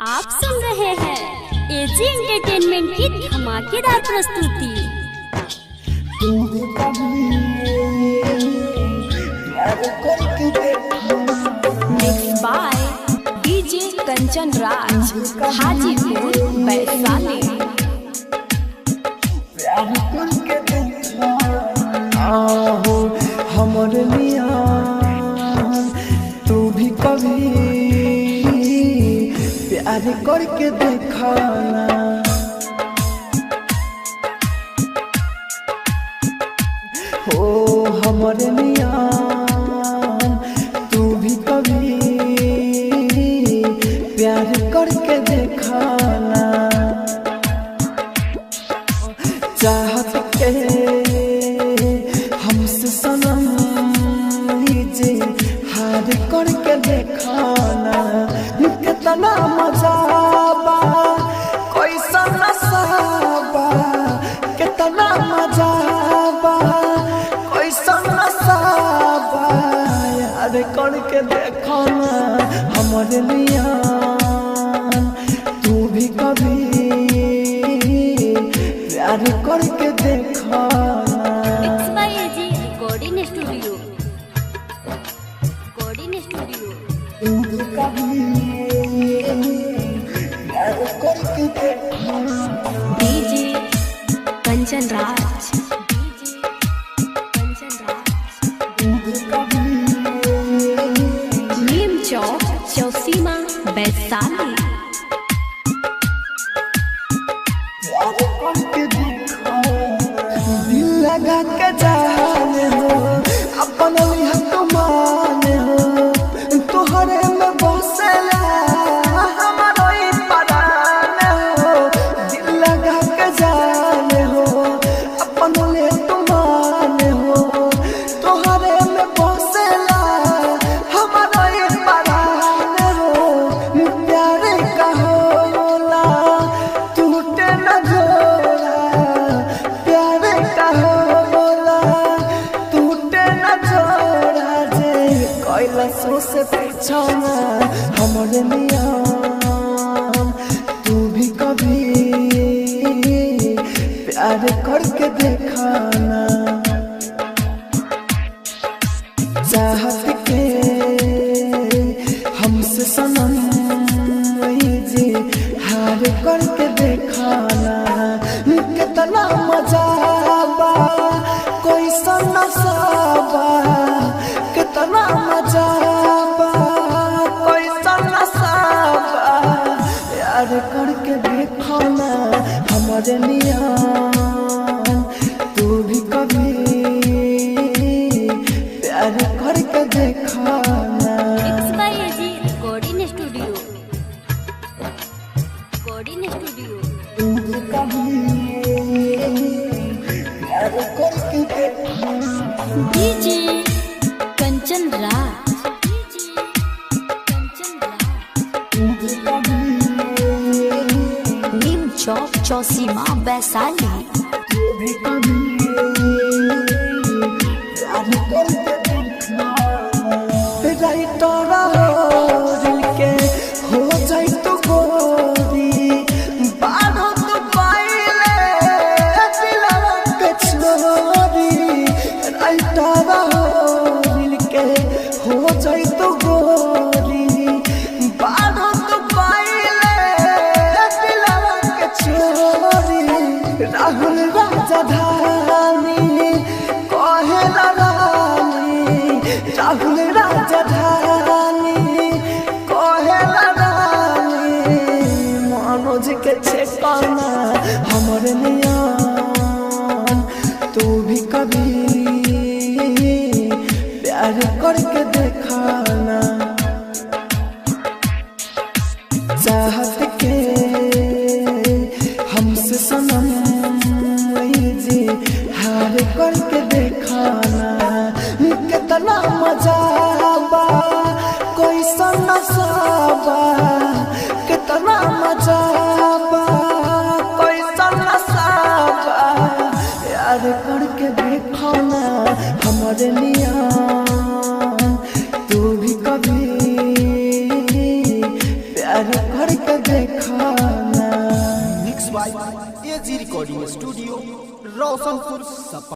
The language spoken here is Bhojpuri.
आप सुन रहे हैं एजी एंटरटेनमेंट की धमाकेदार प्रस्तुति। मिक्स बाय डीजे कंचन राज, हाजीपुर वैशाली। हमर मियां तू भी कभी प्यार करके देखाना, हो हमर मियां तू भी कभी प्यार करके देखाना। चाहत के हमसे सनम लीजिए हार करके देखाना। कितना मजा बा कैसा नशा बा, कितना मजा बा कैसा नशा बा, यार करके देखाना हमारे लिया तू भी कभी प्यार करके देखाना। Mix by AG recording studio, recording studio. तू भी कभी प्यार करके देखाना। डीजे कंचन राज, कंचन राज। तू भी कभी नीम चौक चौसीमा वैशाली। प्यार करके देखाना। दिल लगा के जाने हो अपन लिया तुमाने हो, तुहरे में बसेला हमारो ही परान हो। दिल लगा के जाने हो अपन लिया तुमाने हो, तुहरे में बसेला हमारो ही परान हो। प्यार का होला टूटे न जोड़ा, प्यार का होला टूटे न जोड़ा। जे कैलाशों से पूछना हमरे मियां तू भी कभी प्यार करके देखाना। चाहत के हमसे सनम जी हार करके देखाना। कितना मजा बा कैसा नशा बा, कितना मजा बा कैसा नशा बा, यार करके देखाना हमारे लिया तू भी कभी प्यार करके देखाना। Mix by AG recording studio, recording studio. तू भी कभी प्यार करके देखाना। डीजे कंचन राज, कंचन राज। तू भी कभी नीम चौक चौसीमा वैशाली। तू भी कभी प्यार करके देखाना। राइटर हो दिल के हो जाए तो गोरी, बारो तो पाइले दिलवा के छोरी। राइटर हो दिल के हो जाए तो गोरी, बारो तो पाइले दिलवा के छोरी। राहुल राजधानी कहेला रानी, राहुल राजधानी कहेला रानी। मनोज के छेकाना हमरे नियान तू भी कभी प्यार करके देखाना। चाहत के हमसे सनम जी हार करके देखाना। कितना मजा बा कैसा नशा बा, कितना मजा बा कैसा नशा बा, यार करके देखाना हमारे लिया तू भी कभी प्यार करके एजी रिकॉर्डिंग स्टूडियो रोशनपुर सपा।